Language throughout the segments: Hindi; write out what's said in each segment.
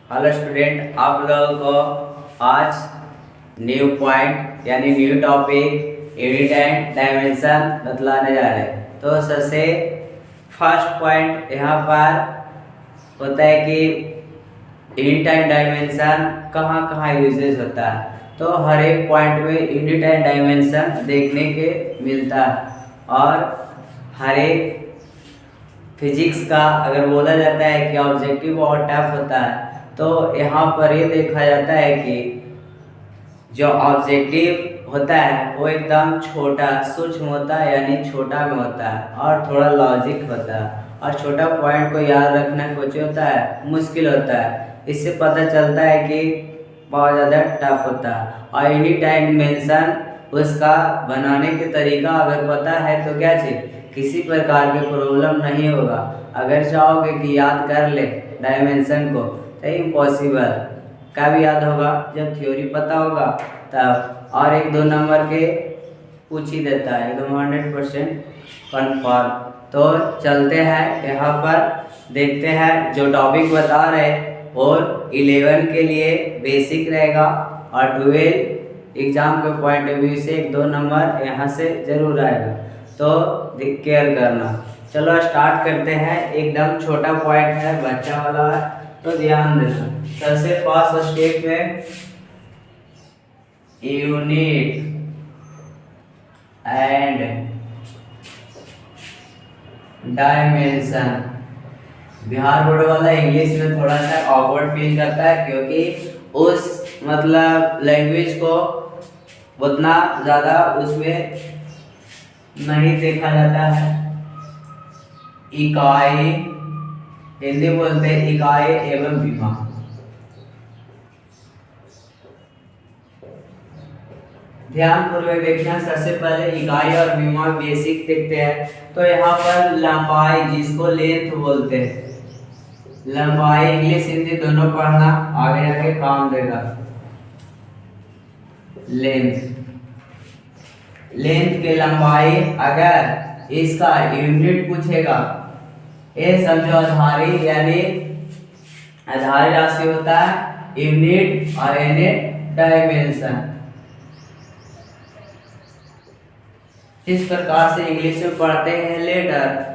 हेलो स्टूडेंट, आप लोगों को आज न्यू पॉइंट यानी new topic unit and dimension बतलाने जा रहे हैं। तो सबसे फर्स्ट पॉइंट यहाँ पर होता है कि यूनिट एंड डायमेंशन कहाँ कहाँ यूजेस होता है। तो हर एक पॉइंट में यूनिट एंड डायमेंशन देखने के मिलता है। और हर एक फिजिक्स का अगर बोला जाता है कि ऑब्जेक्टिव बहुत टफ होता है, तो यहाँ पर ये देखा जाता है कि जो ऑब्जेक्टिव होता है वो एकदम छोटा सूक्ष्म होता है, यानी छोटा में होता है और थोड़ा लॉजिक होता है। और छोटा पॉइंट को याद रखना कुछ होता है मुश्किल होता है। इससे पता चलता है कि बहुत ज़्यादा टफ होता है। और यूनिट डायमेंशन उसका बनाने के तरीका अगर पता है तो क्या चीज़ किसी प्रकार की प्रॉब्लम नहीं होगा। अगर चाहोगे कि याद कर ले डायमेंशन को तो इम्पॉसिबल। कब याद होगा? जब थ्योरी पता होगा तब। और 1-2 नंबर के पूछ ही देता है, एकदम 100% कन्फर्म। तो चलते हैं यहाँ पर, देखते हैं जो टॉपिक बता रहे और 11 के लिए बेसिक रहेगा और 12 एग्जाम के पॉइंट ऑफ व्यू से 1-2 नंबर यहाँ से जरूर आएगा, तो केयर करना। चलो स्टार्ट करते हैं। एकदम छोटा पॉइंट है, बच्चा वाला है, तो ध्यान देना। सबसे फर्स्ट स्टेप में unit and dimension. Bihar board वाला इंग्लिश में थोड़ा सा ऑकवर्ड फील करता है, क्योंकि उस मतलब लैंग्वेज को उतना ज़्यादा उसमें नहीं देखा जाता है। इकाई, हिंदी बोलते हैं इकाई एवं विमा। ध्यान पूर्वक देखना। सबसे पहले इकाई और विमा बेसिक देखते हैं। तो यहाँ पर लंबाई, जिसको लेंथ बोलते हैं, लंबाई इंग्लिश हिंदी दोनों पढ़ना, आगे आगे काम देगा। लेंथ, लेंथ की लंबाई अगर इसका यूनिट पूछेगा, ये समझो आधारी, यानी आधारी राशि होता है यूनिट और यूनिट डायमेंशन। इस प्रकार से इंग्लिश में पढ़ते हैं लेटर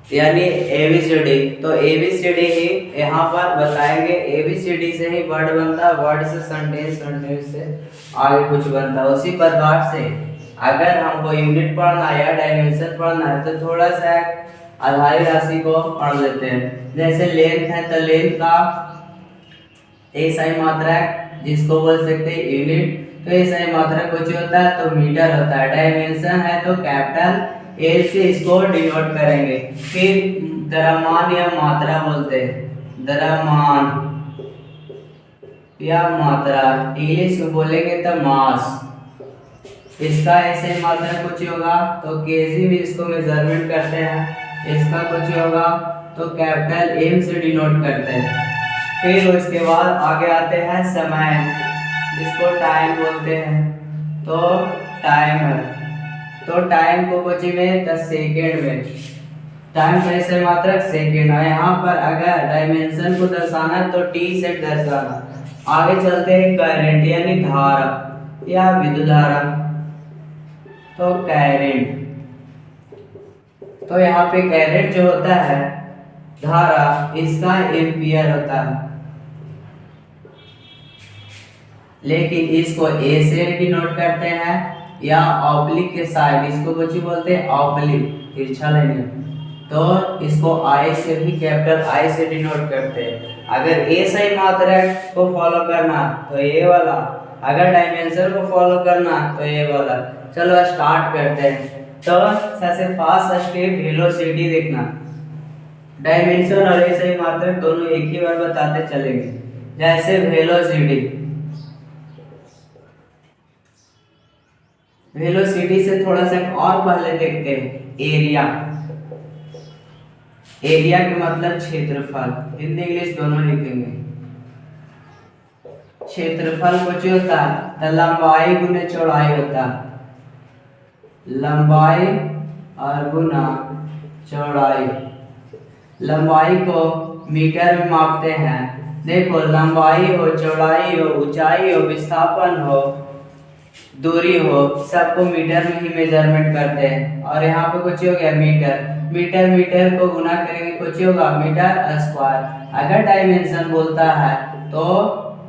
यानी ABCD। तो ABCD ही यहाँ पर बताएंगे। ABCD से ही वर्ड बनता है, वर्ड से सेंटेंस, सेंटेंस से आगे कुछ बनता है। उसी प्रकार से अगर हमको यूनिट पढ़ना है या डायमेंशन पढ़ना है तो थोड़ा सा आधारी राशि को पढ़ लेते हैं। जैसे लेंथ है तो लेंथ का SI मात्रक, जिसको बोल सकते हैं यूनिट, तो SI मात्रक कुछ होता है तो मीटर होता है। डायमेंशन है तो कैपिटल L से इसको डिनोट करेंगे। फिर द्रव्यमान या मात्रा बोलते हैं, द्रव्यमान या मात्रा, इंग्लिश में बोलेंगे तो मास। इसका SI मात्रक कुछ होगा तो केजी में इसको मेजरमेंट करते हैं। इसका कुछ होगा तो कैपिटल M से डिनोट करते हैं। फिर उसके बाद आगे आते हैं समय, जिसको टाइम बोलते हैं। तो टाइम है तो टाइम को कुछ में 10 सेकेंड में, टाइम का SI मात्रक सेकेंड है। यहाँ पर अगर डायमेंशन को दर्शाना तो T से दर्शाना। आगे चलते हैं करंट यानी धारा या विद्युत धारा, तो करंट। तो यहाँ पे करंट जो होता है धारा, इसका एम्पियर होता है, लेकिन इसको A से डिनोट करते हैं या ऑब्लिक के साइड, इसको कुछ बोलते हैं ऑब्लिक, तिरछा लाइन, तो इसको I से भी, कैपिटल I से डिनोट करते हैं। अगर SI मात्रक को फॉलो करना तो ये वाला, अगर डायमेंशन को फॉलो करना तो ये वाला। चलो स्टार्ट करते हैं। तो सबसे फर्स्ट स्टेप वेलोसिटी देखना। डायमेंशन और SI मात्रक दोनों एक ही बार बताते चलेंगे। जैसे वेलोसिटी, वेलोसिटी से थोड़ा सा और पहले देखते हैं एरिया। एरिया का मतलब क्षेत्रफल, हिंदी इंग्लिश दोनों लिखेंगे। क्षेत्रफल कुछ होता है तो लंबाई गुने चौड़ाई होता है, लंबाई और गुना चौड़ाई। लंबाई को मीटर में मापते हैं देखो लंबाई हो, चौड़ाई हो, ऊंचाई हो, विस्थापन हो, दूरी हो, सबको मीटर में ही मेजरमेंट करते हैं। और यहाँ पे कुछ हो गया मीटर, मीटर मीटर को गुना करेंगे कुछ होगा मीटर स्क्वायर। अगर डायमेंशन बोलता है तो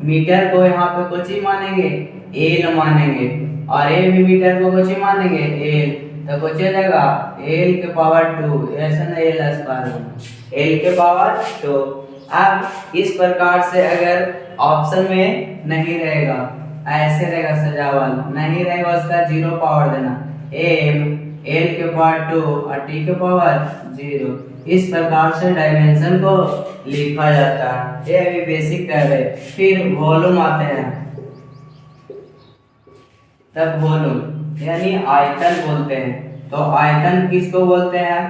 मीटर को यहाँ पे कुछ ही मानेंगे एल मानेंगे, और ए भी मीटर को कुछ ही मानेंगे एल, तो कुछ हो जाएगा एल के पावर 2, ऐसा ना एल स्क्वायर एल के पावर 2। अब इस प्रकार से अगर ऑप्शन में नहीं रहेगा, ऐसे रहेगा सजा वाला, नहीं रहेगा उसका जीरो पावर देना, एम एल के पावर 2 और टी के पावर 0। इस प्रकार से डायमेंशन को लिखा जाता है। ये अभी बेसिक कर रहे। फिर वॉल्यूम आते हैं, तब वॉल्यूम यानी आयतन बोलते हैं। तो आयतन किसको बोलते हैं?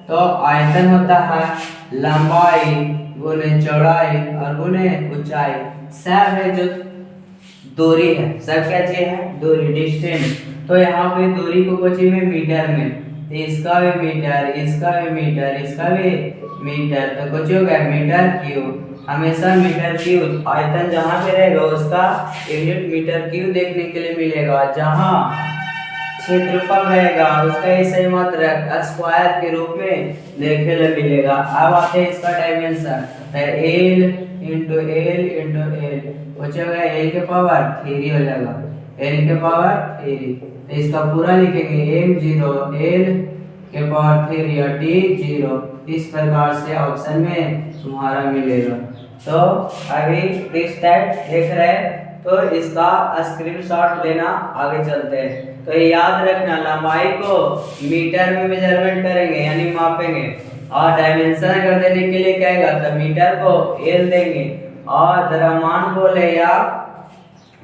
तो आयतन होता है लंबाई गुने चौड़ाई और गुने ऊंचाई, सब है जो दूरी है, सब क्या चीज है? दूरी, डिस्टेंस। तो यहाँ पे दूरी को कुछ में मीटर में, तो इसका भी मीटर, इसका भी मीटर, इसका भी मीटर, तो कुछ हो गया मीटर क्यूब। हमेशा मीटर क्यूब आयतन जहाँ पे रहेगा उसका यूनिट मीटर क्यूब देखने के लिए मिलेगा। जहाँ क्षेत्रफल रहेगा उसका ही सही मात्रक स्क्वायर के रूप में देखने लिए मिलेगा। अब आते हैं इसका dimension, L into L into L, कुछ हो गया एल के पावर 3 हो जाएगा, एल के पावर 3। तो इसका पूरा लिखेंगे एम 0 एल के पावर 3 और टी 0। इस प्रकार से ऑप्शन में तुम्हारा मिलेगा। तो अभी नेक्स्ट टाइप देख रहे हैं, तो इसका स्क्रीनशॉट लेना, आगे चलते हैं। तो ये याद रखना, लंबाई को मीटर में मेजरमेंट करेंगे यानी मापेंगे, और डायमेंशन अगर देने के लिए कहेगा तो मीटर को एल देंगे, और द्रव्यमान बोले या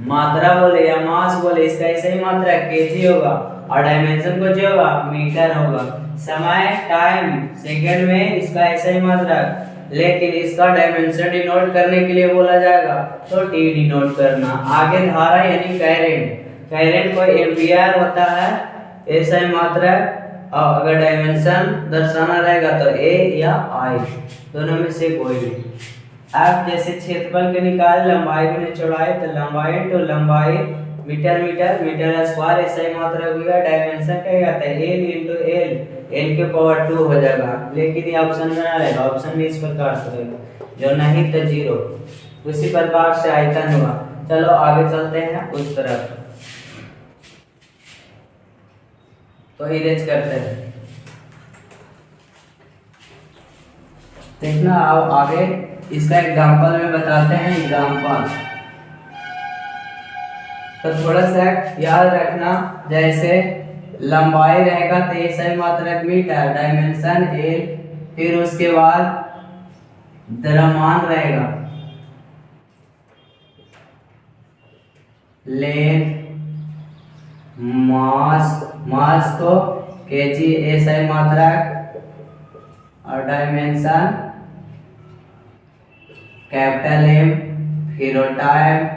मात्रा बोले या मास बोले इसका ऐसे ही मात्रा केजी होगा, और डायमेंशन को जो होगा मीटर होगा। समय टाइम सेकंड में इसका ऐसे ही मात्रा, लेकिन इसका डायमेंशन डिनोट करने के लिए बोला जाएगा तो टी डिनोट करना। आगे धारा यानी करंट, करंट को एम्पियर होता है, ऐसा ही मात्रा, और अगर डायमेंशन दर्शाना रहेगा तो ए या आई, दोनों में से कोई भी। अब जैसे क्षेत्रफल के निकाल लंबाई गुने चौड़ाई, तो लंबाई तो लंबाई मीटर मीटर मीटर स्क्वायर, ऐसा ही मात्रा होगा। डायमेंशन क्या कहता है? एल इंटू एल, एल के पावर 2 हो जाएगा। लेकिन ये ऑप्शन में ना रहेगा, ऑप्शन में इस प्रकार से रहेगा, जो नहीं तो 0। उसी प्रकार से आयतन हुआ। चलो आगे चलते हैं उस तरफ, तो इरेज करते हैं। देखना आओ आगे इसका एग्जांपल में बताते हैं। एग्जांपल तो थोड़ा सा याद रखना, जैसे लंबाई रहेगा तो ये सही मात्रक मीटर, डायमेंशन एल, फिर उसके बाद द्रव्यमान रहेगा लेंथ, मास, मास को केजी ए सही मात्रक, और डायमेंशन कैपिटल एम, फिर टाइम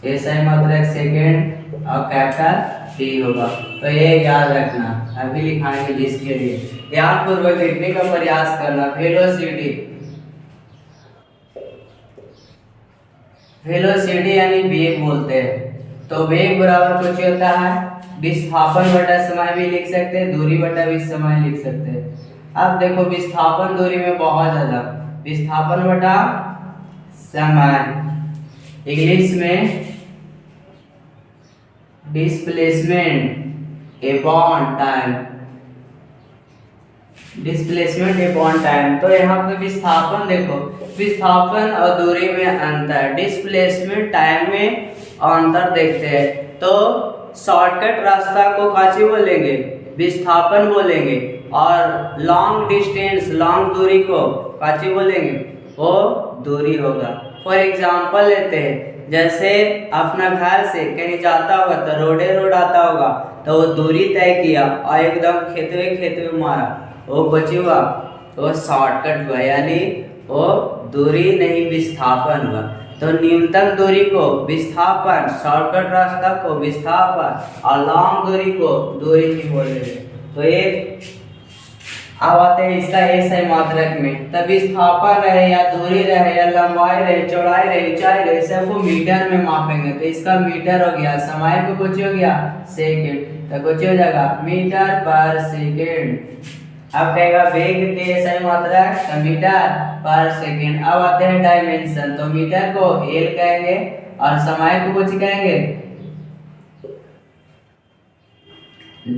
ऐसा ही मात्रक सेकेंड, और कैपिटल टी होगा। तो ये याद रखना, अभी लिखाएंगे जिसके लिए ध्यान पूर्वक लिखने का प्रयास करना। वेलोसिटी, वेलोसिटी यानी वेग बोलते हैं। तो वेग बराबर कुछ होता है विस्थापन बटा समय भी लिख सकते हैं, दूरी बटा भी समय लिख सकते हैं। अब देखो विस्थापन दूरी में बहुत ज्यादा, विस्थापन बटा समय, इंग्लिश में displacement upon time, displacement upon time. तो यहाँ पे विस्थापन देखो, विस्थापन और दूरी में अंतर, डिस्प्लेसमेंट टाइम में अंतर देखते हैं। तो शॉर्टकट रास्ता को काची बोलेंगे? विस्थापन बोलेंगे, और लॉन्ग डिस्टेंस, लॉन्ग दूरी को काची बोलेंगे? वो दूरी होगा। फॉर एग्जाम्पल लेते हैं, जैसे अपना घर से कहीं जाता होगा तो रोड आता होगा, तो वो दूरी तय किया और एकदम खेतवे मारा, वो बची हुआ, वो शॉर्टकट हुआ, यानी वो दूरी नहीं विस्थापन हुआ। तो न्यूनतम दूरी को विस्थापन, शॉर्टकट रास्ता को विस्थापन, और लॉन्ग दूरी को दूरी ही बोलेंगे। तो ये अब आते हैं इसका SI मात्रक में। तब विस्थापन रहे या दूरी रहे या लंबाई रहे, चौड़ाई रहे, ऊंचाई रहे, सबको मीटर में मापेंगे। तो इसका मीटर हो गया, समय को कुछ हो गया सेकंड, तो कुछ हो जाएगा मीटर पर सेकंड। अब कहेगा वेग के SI मात्रक तो मीटर पर सेकंड। अब आते हैं डायमेंशन, तो मीटर को L कहेंगे और समय को कुछ कहेंगे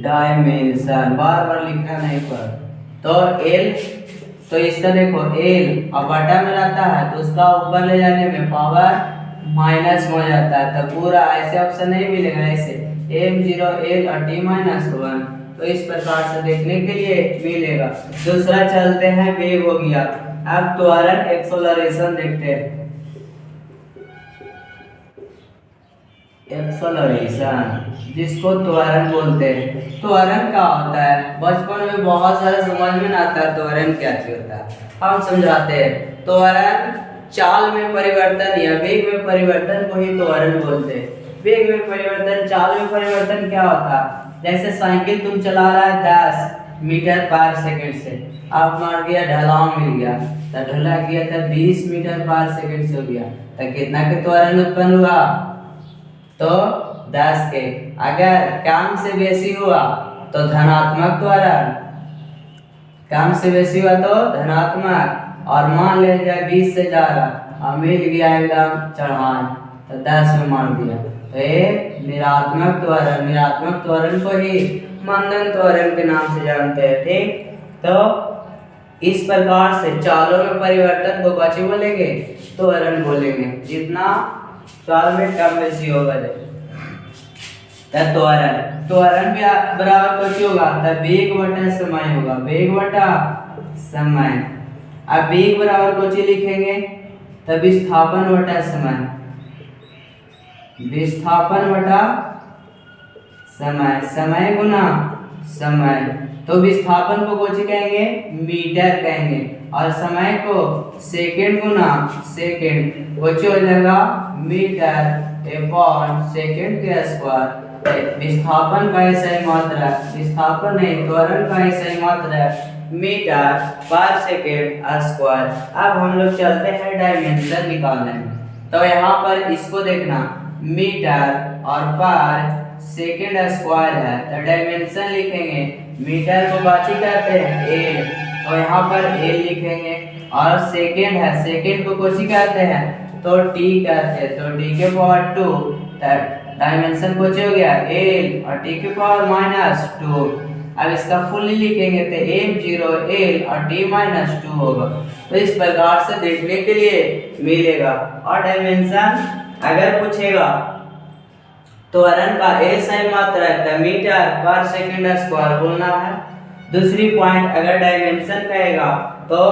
डायमेंशन, बार बार लिखना नहीं पर। तो L, तो इसका देखो L और बटा में रहता है तो उसका ऊपर ले जाने में पावर माइनस हो जाता है, तो पूरा ऐसे ऑप्शन नहीं मिलेगा, ऐसे m0 L और t-1। तो इस प्रकार से देखने के लिए मिलेगा। दूसरा चलते हैं वेग हो गया। अब त्वरण एक्सेलरेशन देखते हैं। एक्सेलरेशन जिसको त्वरण बोलते हैं। त्वरण क्या होता है? बचपन में बहुत सारा समझ में ना आता है त्वरण क्या चीज होता है, हम समझाते हैं। त्वरण चाल में परिवर्तन या वेग में परिवर्तन को ही त्वरण बोलते हैं। वेग में परिवर्तन, चाल में परिवर्तन क्या होता है? जैसे साइकिल तुम चला रहा है 10 मीटर पर सेकंड से, आप मार दिया ढलान मिल गया, तो ढला गया था 20 मीटर पर सेकंड से हो गया, तो कितना के त्वरण उत्पन्न हुआ? तो 10 के। अगर कम से बेसी हुआ तो धनात्मक त्वरण, कम से बेसी हुआ तो धनात्मक, और मान ले जाए 20 से जा रहा और मिल गया एकदम चढ़ान, तो 10 में मार दिया, तो ये निरात्मक त्वरण, निरात्मक त्वरण को ही मंदन त्वरण के नाम से जानते हैं। ठीक, तो इस प्रकार से चालों में परिवर्तन को क्या बोलेंगे? त्वरण बोलेंगे। जितना चाल में कम बेसी होगा त्वरण, त्वरण भी बराबर कुछ होगा तब वेग बटा समय होगा, वेग बटा समय। अब वेग बराबर कुछ लिखेंगे तब विस्थापन बटा समय, विस्थापन बटा समय, समय गुना समय। तो विस्थापन को कुछ कहेंगे मीटर कहेंगे और समय को सेकंड गुना सेकंड, कुछ हो जाएगा मीटर अपॉन सेकंड के स्क्वायर। विस्थापन का SI मात्रक, विस्थापन नहीं त्वरण का SI मात्रक मीटर पर सेकंड स्क्वायर। अब हम लोग चलते हैं डायमेंशन निकालने में। तो यहाँ पर इसको देखना, मीटर और पर सेकंड स्क्वायर है, तो डायमेंशन लिखेंगे, मीटर को बाची कहते हैं L, तो यहाँ पर L लिखेंगे, और सेकंड है, सेकंड को कुछ कहते हैं तो T कहते हैं, तो T के पावर 2, डायमेंशन कुछ हो गया L और T के पावर -2। अब इसका फुल लिखेंगे तो m0 L और t-2 होगा। तो इस प्रकार से देखने के लिए मिलेगा। और डायमेंशन अगर पूछेगा त्वरण का SI मात्रक मीटर पर सेकंड स्क्वायर बोलना है। दूसरी पॉइंट अगर डायमेंशन कहेगा तो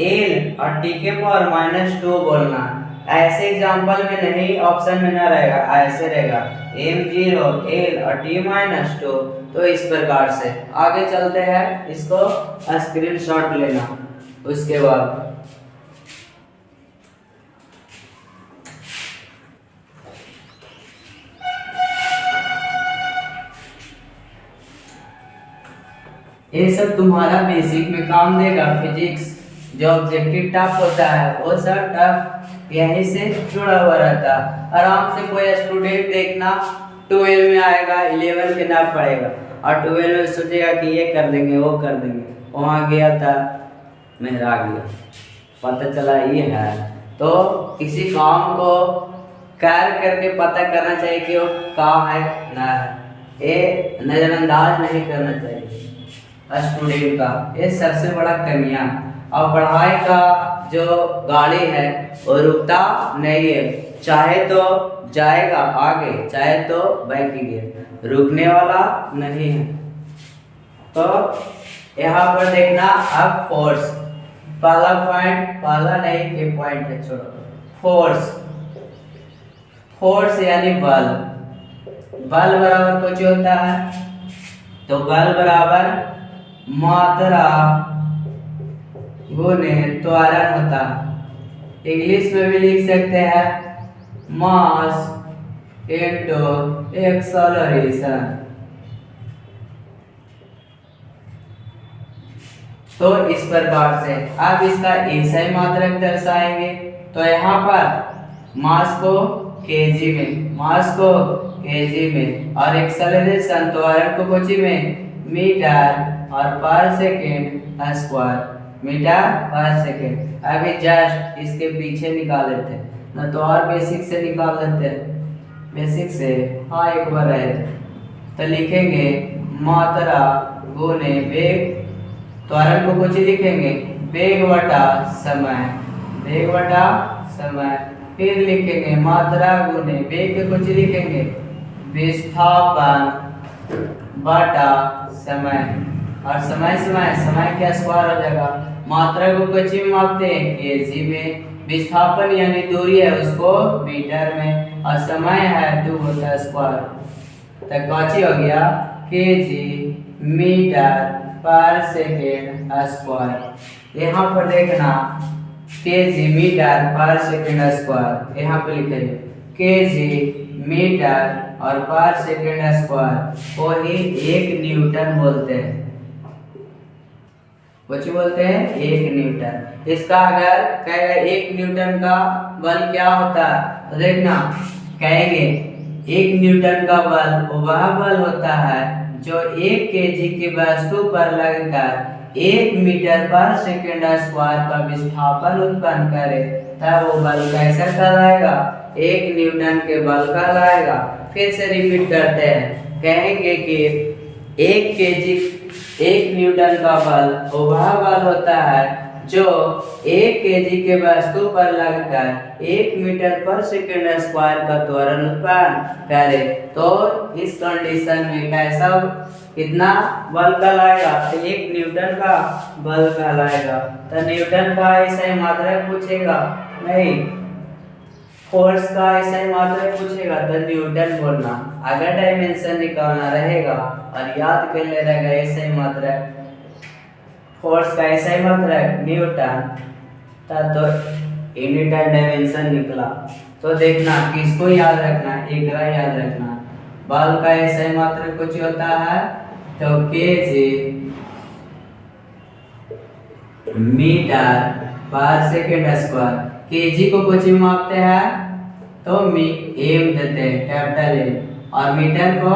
L और t के पावर -2 बोलना है। ऐसे एग्जांपल में नहीं, ऑप्शन में ना रहेगा, ऐसे रहेगा m0 L और t-2। तो इस प्रकार से आगे चलते हैं, इसको स्क्रीनशॉट लेना। उसके बाद ये सब तुम्हारा बेसिक में काम देगा। फिजिक्स जो ऑब्जेक्टिव टफ होता है वो सब टफ यहीं से जुड़ा हुआ रहता है। आराम से कोई स्टूडेंट देखना 12 में आएगा, 11 के ना पड़ेगा, और 12 में सोचेगा कि ये कर देंगे वो कर देंगे, वहाँ गया था मेहरा गया, पता चला ये है। तो किसी काम को कार्य करके पता करना चाहिए कि वो कहाँ है ना है, ये नज़रअंदाज नहीं करना चाहिए स्टूडेंट का, ये सबसे बड़ा कमियां। और पढ़ाई का जो गाड़ी है वो रुकता नहीं है, चाहे तो जाएगा आगे, चाहे तो बैक गया, रुकने वाला नहीं है। तो यहाँ पर देखना, अब फोर्स, पहला पॉइंट, पहला नहीं के पॉइंट है, छोड़ो, फोर्स, फोर्स यानी बल, बल बराबर कुछ होता है, तो बल बराबर मात्रा गुणे त्वरण होता है। इंग्लिश में भी लिख सकते हैं मास इनटू एक्सेलरेशन। तो इस प्रकार से अब इसका ईसाई मात्रक दर्शाएंगे। तो यहाँ पर मास को केजी में, मास को केजी में, और एक्सेलरेशन त्वरण को कोची में, मीटर और पर सेकेंड स्क्वायर, मीटर पर सेकेंड। अभी जस्ट इसके पीछे निकाल लेते हैं ना, तो और बेसिक से निकाल लेते हैं, बेसिक से। हाँ एक बार रहे तो लिखेंगे मात्रा गुने वेग, त्वरण को कुछ लिखेंगे वेग बटा समय, वेग बटा समय। फिर लिखेंगे मात्रा गुने वेग के कुछ लिखेंगे विस्थापन बटा समय, और समय समय समय क्या स्क्वायर हो जाएगा। मात्रा को कुछ में मापते हैं केजी में, विस्थापन यानी दूरी है उसको मीटर में, और समय है 2 होता स्क्वायर। तो कौची हो गया केजी मीटर पर सेकेंड स्क्वायर। यहाँ पर देखना केजी मीटर पर सेकेंड स्क्वायर, यहाँ पे लिखेंगे केजी मीटर और पर सेकेंड स्क्वायर को ही 1 न्यूटन बोलते हैं। कुछ बोलते हैं 1 न्यूटन। इसका अगर कहेगा 1 न्यूटन का बल क्या होता है, तो देखना कहेंगे 1 न्यूटन का बल वह बल होता है जो 1 केजी की वस्तु पर लगकर 1 मीटर पर सेकेंड स्क्वायर का विस्थापन उत्पन्न करे, तब वो बल कैसा कहलाएगा, 1 न्यूटन के बल कहलाएगा। फिर से रिपीट करते हैं, कहेंगे कि 1 केजी 1 न्यूटन का बल वह बल होता है जो 1 केजी के वस्तु पर लगकर 1 मीटर पर सेकेंड स्क्वायर का त्वरण उत्पन्न करे। तो इस कंडीशन में कैसा कितना बल कहलाएगा, तो 1 न्यूटन का बल कहलाएगा। तो न्यूटन का ऐसा ही मात्रक पूछेगा नहीं, फोर्स का ऐसा ही मात्रक पूछेगा तो न्यूटन बोलना। अगर डायमेंशन निकालना रहेगा और याद कर ले रहेगा ऐसा ही मात्रक, फोर्स का ऐसा ही मात्रक न्यूटन, तब तो यूनिट डायमेंशन निकला। तो देखना किसको याद रखना, एक याद रखना, बल का ऐसा ही मात्रक कुछ होता है तो केजी मीटर पर सेकेंड स्क्वायर। केजी को कुछ भी मापते हैं तो एम देते हैं कैपिटल एम, और मीटर को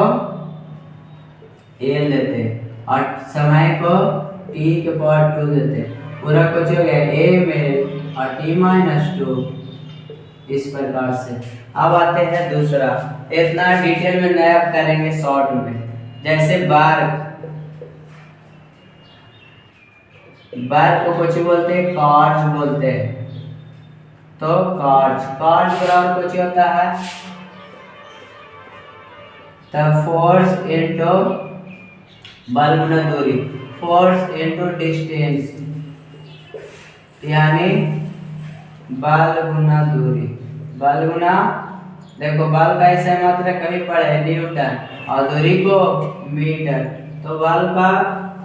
एल देते हैं, और समय को टी के पावर 2 देते हैं। पूरा कुछ हो गया एम एल और टी माइनस 2, इस प्रकार से। अब आते हैं दूसरा, इतना डिटेल में नया करेंगे शॉर्ट में। जैसे बार्क, बार्क को कुछ बोलते हैं कार्ज बोलते हैं, तो कार्ज, कार्ज बराबर कुछ होता है तो फोर्स इनटू बल गुना दूरी, फोर्स इनटू डिस्टेंस, यानी बल गुना दूरी, बल गुना, देखो बल का ऐसा मात्रा कभी पढ़े न्यूटन और दूरी को मीटर, तो बल का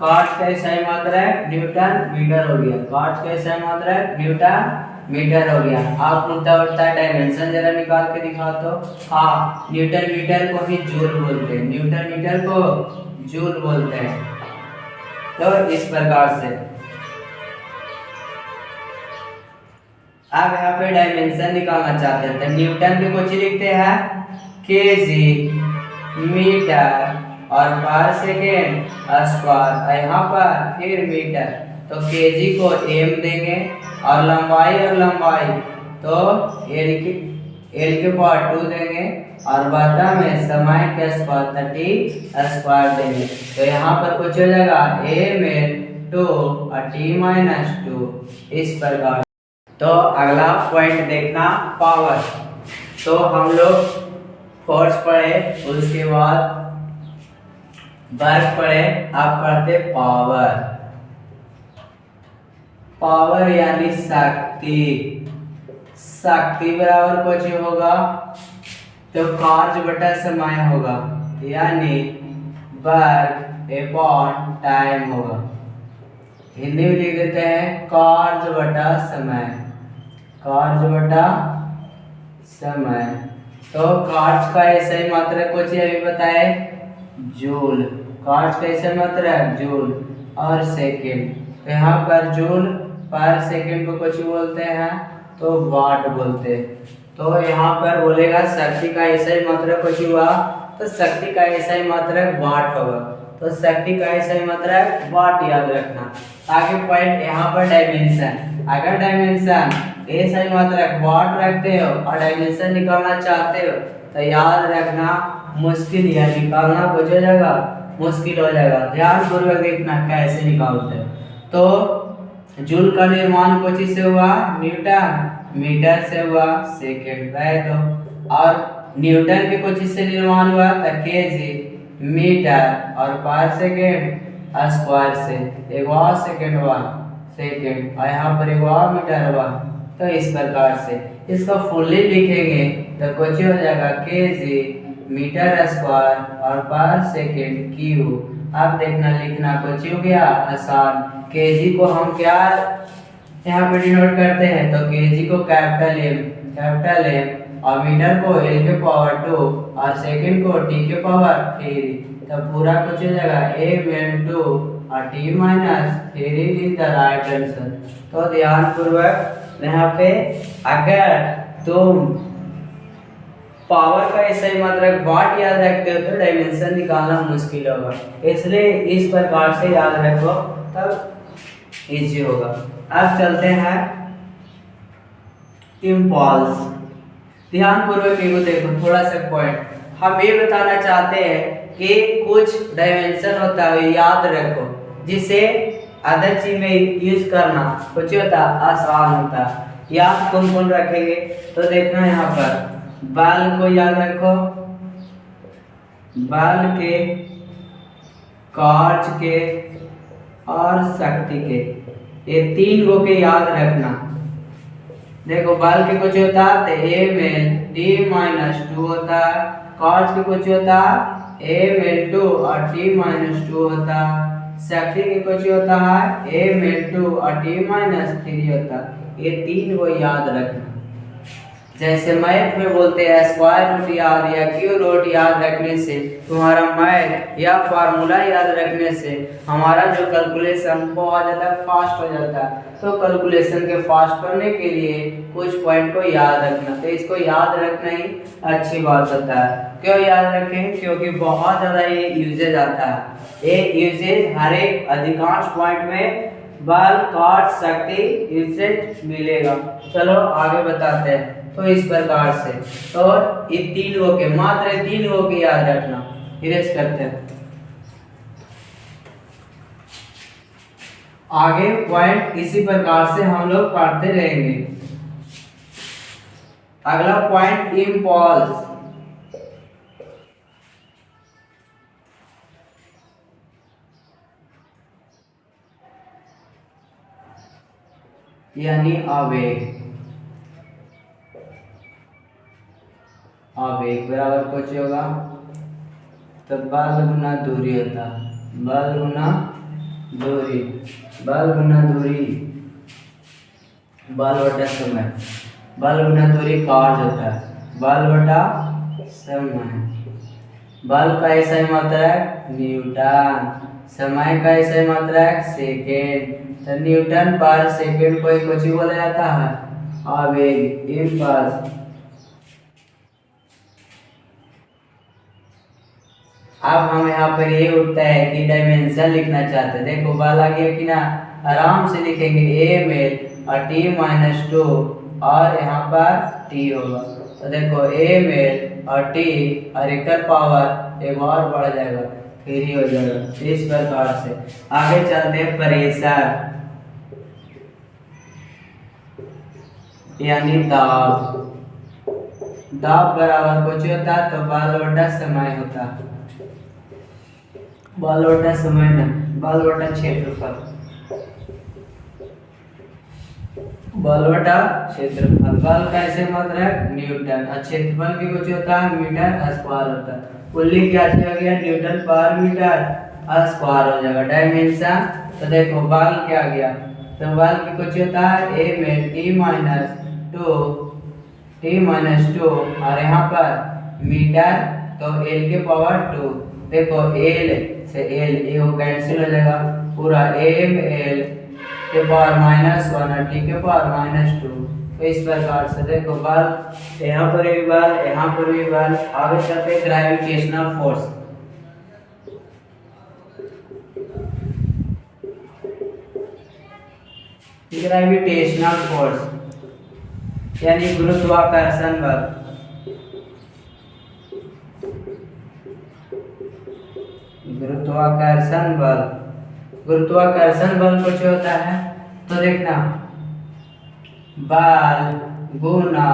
काट का ऐसा मात्रा है न्यूटन मीटर हो गया, काट का ऐसा मात्रा है न्यूटन मीटर हो गया। आप मुद्दा उठता है डायमेंशन जरा निकाल के दिखा तो। हाँ, न्यूटन मीटर को ही जूल बोलते हैं, न्यूटन मीटर को जूल बोलते हैं। तो इस प्रकार से अब यहाँ पे डायमेंशन निकालना चाहते हैं तो न्यूटन के कुछ लिखते हैं केजी मीटर और पर सेकेंड स्क्वायर, यहाँ पर फिर मीटर, तो केजी को एम देंगे और लंबाई तो एल के पावर 2 देंगे, और बटा में समय के स्क्वायर 30 स्क्वायर देंगे। तो यहाँ पर कुछ हो जाएगा एम एल 2 और टी माइनस 2, इस प्रकार। तो अगला पॉइंट देखना पावर। तो हम लोग फोर्स पढ़े, उसके बाद वर्क पढ़े, आप पढ़ते पावर। पावर यानी शक्ति, शक्ति बराबर कुछ होगा तो कार्य बटा समय होगा, यानी वर्क अपॉन टाइम होगा। हिंदी में लिख देते हैं कार्य बटा समय, कार्य बटा समय। तो कार्य का ऐसा ही मात्रा कुछ अभी बताए जूल, कार्य का ऐसा मात्रा जूल, और सेकेंड तो यहाँ पर जूल पर सेकंड को कुछ बोलते हैं तो वाट बोलते हैं। तो यहाँ पर बोलेगा शक्ति का ऐसा ही मात्रक कुछ हुआ तो शक्ति का ऐसा ही मात्रक वाट होगा। तो शक्ति का ऐसा ही मात्रक वाट याद रखना। आगे पॉइंट यहाँ पर डायमेंशन। अगर डायमेंशन ऐसा ही मात्रक वाट रखते हो और डायमेंशन निकालना चाहते हो तो याद रखना मुश्किल या निकालना कुछ हो जाएगा, मुश्किल हो जाएगा। ध्यान पूर्वक देखना कैसे निकालते हैं। तो जूल का निर्माण कुछ से हुआ, न्यूटन, मीटर से हुआ, सेकंड गए तो, और न्यूटन के कुछ से निर्माण हुआ तो केजी, मीटर, और पर सेकंड स्क्वायर से एक और सेकंड हुआ सेकंड, और यहाँ पर एक और मीटर हुआ। तो इस प्रकार से इसको फुल्ली लिखेंगे तो कुछ हो जाएगा केजी, मीटर स्क्वायर, और पर सेकंड क्यू। अब देखना लिखना कुछ हो गया आसान। केजी को हम क्या यहाँ पे डिनोट करते हैं तो केजी को कैपिटल एम, और मीटर को एल के पावर 2 और सेकंड को टी के पावर 3। तो पूरा कुछ हो जाएगा एम एन 2 और T minus 3 is the right answer. तो ध्यान पूर्वक यहाँ पे अगर तुम पावर का ऐसा ही मात्रक वाट याद रखते हो तो डायमेंशन निकालना मुश्किल होगा, इसलिए इस प्रकार से याद रखो तब इजी होगा। अब चलते हैं इम्पल्स। ध्यान पूर्वक देखो थोड़ा सा पॉइंट। हम ये बताना चाहते हैं कि कुछ डायमेंशन होता है याद रखो जिसे अदर चीज में यूज करना कुछ होता आसान होता है। याद कौन कौन रखेंगे तो देखना यहाँ पर बल को याद रखो, बल के, कार्य के और शक्ति के, ये तीन गो के याद रखना। देखो बल के कुछ होता है एम एल डी माइनस 2 होता है, कार्य के कुछ होता है एम एल 2 और टी माइनस 2 होता है, शक्ति के कुछ होता है एम एल 2 और टी माइनस 3 होता है। ये तीन को याद रखना। जैसे मैथ में बोलते हैं स्क्वायर रूट याद या क्यू रूट याद रखने से तुम्हारा मैथ या फार्मूला याद रखने से हमारा जो कैलकुलेशन बहुत ज़्यादा फास्ट हो जाता है। तो कैलकुलेशन के फास्ट करने के लिए कुछ पॉइंट को याद रखना, तो इसको याद रखना ही अच्छी बात होता है। क्यों याद रखें? क्योंकि बहुत ज़्यादा ये यूजेज आता है। ये यूजेज हर एक अधिकांश पॉइंट में बल, कार्य, शक्ति यूजेज मिलेगा। चलो आगे बताते हैं। तो इस प्रकार से तो ये तीन हो के मात्र तीन हो के याद रखना। इरेज करते हैं आगे पॉइंट इसी प्रकार से हम लोग पढ़ते रहेंगे। अगला पॉइंट इम्पल्स। यानी आवेग। आवेग बराबर कुछ होगा तो बल गुना दूरी होता है, बल गुना दूरी, बल गुना दूरी, बल बटा समय, बल गुना दूरी कार्य होता है, बल बटा समय। बल का ऐसा ही मात्रक न्यूटन, समय का ऐसा ही मात्रक सेकेंड। तो न्यूटन पर सेकेंड को कुछ बोला जाता है आवेग, इम्पल्स। अब हम यहाँ पर ये उठता है कि डायमेंशन लिखना चाहते हैं। देखो बल आ गया कि ना, आराम से लिखेंगे एम एल और टी माइनस 2 और यहाँ पर टी होगा। तो देखो एम एल और टी और एक पावर एक और बढ़ जाएगा, फिर ही हो जाएगा। इस प्रकार से आगे चलते हैं प्रेशर यानी दाब। दाब बराबर कुछ होता है तो बल बटा समय होता है, बल बटा समय न बल बटा क्षेत्रफल, बल बटा क्षेत्रफल। बल का ऐसे मात्रक न्यूटन और क्षेत्रफल की कुछ होता है मीटर स्क्वायर होता है। कुल्ली क्या हो गया न्यूटन पर मीटर स्क्वायर हो जाएगा। डायमेंशन तो देखो बल क्या गया तो बल की कुछ होता है एम एल टी माइनस 2 और यहाँ पर मीटर तो एल के पावर 2। देखो एल से एल ये कैंसिल हो जाएगा, पूरा एम एल के पावर -1 और t के पावर -2। तो इस प्रकार से देखो बल यहाँ पर भी बल, यहाँ पर भी बल, आगे चलते ग्रेविटेशनल फोर्स। ग्रेविटेशनल फोर्स यानी गुरुत्वाकर्षण बल। गुरुत्वाकर्षण बल, गुरुत्वाकर्षण बल कुछ होता है तो देखना बल गुना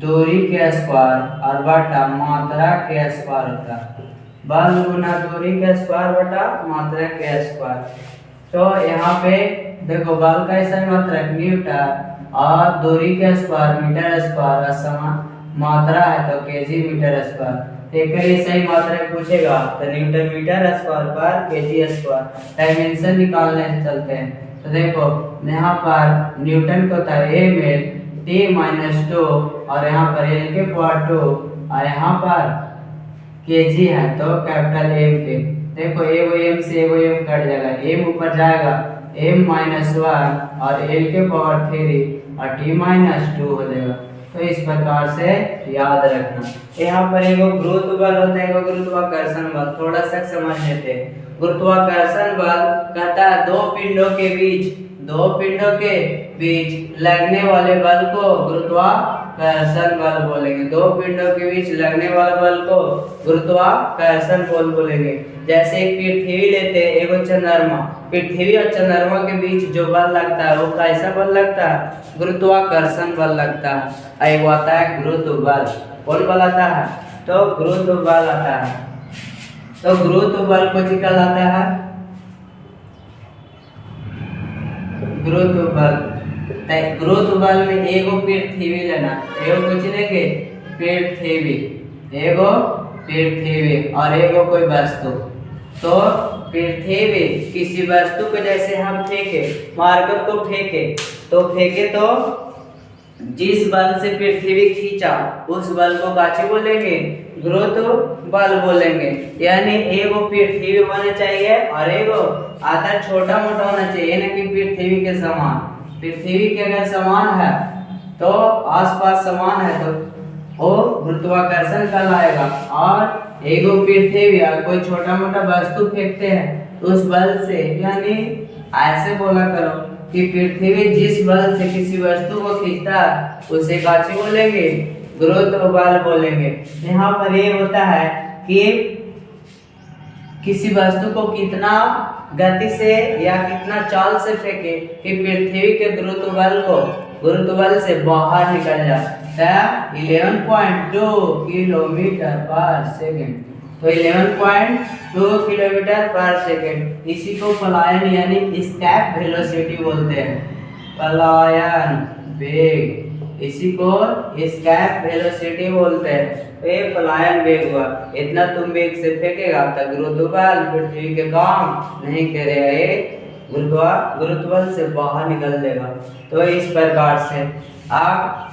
दूरी के स्क्वायर और बटा मात्रा के स्क्वायर होता है। बल गुना दूरी के स्क्वायर बटा मात्रा के स्क्वायर। तो यहाँ पे देखो बल का ऐसा मात्रक न्यूटन और दूरी के स्क्वायर मीटर स्क्वायर और समान मात्रा है तो केजी मीटर स्क्वायर। एक सही मात्रक पूछेगा तो न्यूटन मीटर स्क्वायर पर केजी स्क्वायर। डायमेंशन निकालने चलते हैं तो देखो यहाँ पर न्यूटन को था ए में t-2 और यहाँ पर l के पावर 2 और यहाँ पर केजी है तो कैपिटल एम के। देखो एगो एम से एगो एम कट जाएगा, एम ऊपर जाएगा m-1 और l के पावर 3 और t-2 हो जाएगा। तो इस प्रकार से याद रखना। यहाँ पर एगो गुरुत्व बल होता है, एगो गुरुत्वाकर्षण बल। थोड़ा सा समझ लेते हैं। गुरुत्वाकर्षण बल कहता है दो पिंडों के बीच लगने वाले बल को गुरुत्वाकर्षण बल बोलेंगे। दो पिंडों के बीच लगने वाले बल को गुरुत्वाकर्षण बल बोलेंगे। जैसे एक पृथ्वी लेते हैं, एगो चंद्रमा, पृथ्वी और चंद्रमा के बीच जो बल लगता है वो कैसा बल लगता है? गुरुत्वाकर्षण बल लगता है। एक आता है गुरुत्व बल। कौन बल आता है? तो गुरुत्व बल आता है। तो गुरुत्व बल को कहलाता है गुरुत्व बल। गुरुत्व बल में एगो पृथ्वी लेना, एगो कुछ लेंगे एगो पृथ्वी और एगो कोई वस्तु। तो पृथ्वी किसी वस्तु को जैसे हम फेंके, मार्कर को फेंके तो जिस बल से पृथ्वी खींचा उस बल को काची बोलेंगे? गुरुत्व बल बोलेंगे। यानी एगो पृथ्वी होना चाहिए और एगो आधा छोटा मोटा होना चाहिए, ना कि पृथ्वी के समान। पृथ्वी के अगर समान है तो आसपास समान है तो वो गुरुत्वाकर्षण कहलाएगा। और एगो पृथ्वी या कोई छोटा मोटा वस्तु फेंकते हैं तो उस बल से, यानी ऐसे बोला करो कि पृथ्वी जिस बल से किसी वस्तु को खींचता है उसे काची बोलेंगे? गुरुत्व बल बोलेंगे। यहाँ पर ये होता है कि किसी वस्तु को कितना गति से या कितना चाल से फेंके कि पृथ्वी के गुरुत्व बल से बाहर निकल जाए। 11.2 किलोमीटर पर सेकेंड। तो 11.2 किलोमीटर पर सेकेंड, इसी को पलायन यानी एस्केप वेलोसिटी बोलते हैं। पलायन वेग, इसी को एस्केप वेलोसिटी बोलते हैं। तो ये पलायन वेग हुआ। इतना तुम वेग से फेंकेगा तो गुरुत्व बल पृथ्वी के काम नहीं करेगा, ये गुरुत्व बल से बाहर निकल देगा। तो इस प्रकार से आप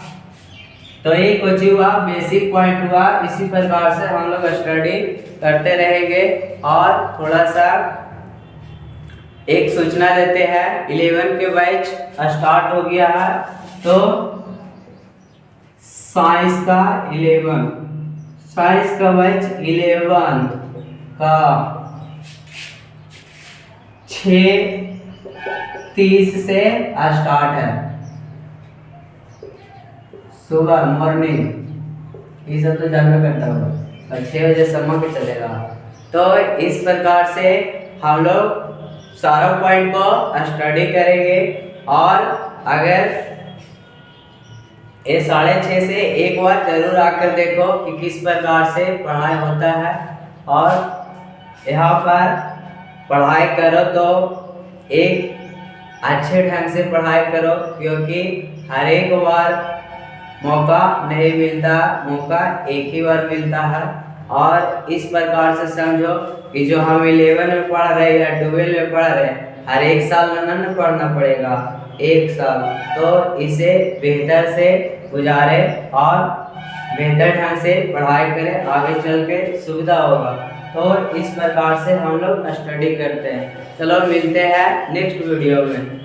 तो ये कुछ हुआ, बेसिक पॉइंट हुआ। इसी प्रकार से हम लोग स्टडी करते रहेंगे। और थोड़ा सा एक सूचना देते हैं, 11 के बैच स्टार्ट हो गया है। तो साइंस का 11 बैच 11 का 6:30 से स्टार्ट है, सुबह मॉर्निंग। ये सब तो जानना करता होगा और 6 बजे सम्मा के चलेगा। तो इस प्रकार से हम लोग सारा पॉइंट को स्टडी करेंगे। और अगर ये 6:30 से एक बार जरूर आकर देखो कि किस प्रकार से पढ़ाई होता है। और यहाँ पर पढ़ाई करो तो एक अच्छे ढंग से पढ़ाई करो, क्योंकि हर एक बार मौका नहीं मिलता, मौका एक ही बार मिलता है। और इस प्रकार से समझो कि जो हम 11 में पढ़ रहे हैं या 12 में पढ़ रहे हैं, हर एक साल न पढ़ना पड़ेगा, एक साल। तो इसे बेहतर से गुजारे और बेहतर ढंग से पढ़ाई करें, आगे चल के सुविधा होगा। तो इस प्रकार से हम लोग स्टडी करते हैं। चलो मिलते हैं नेक्स्ट वीडियो में।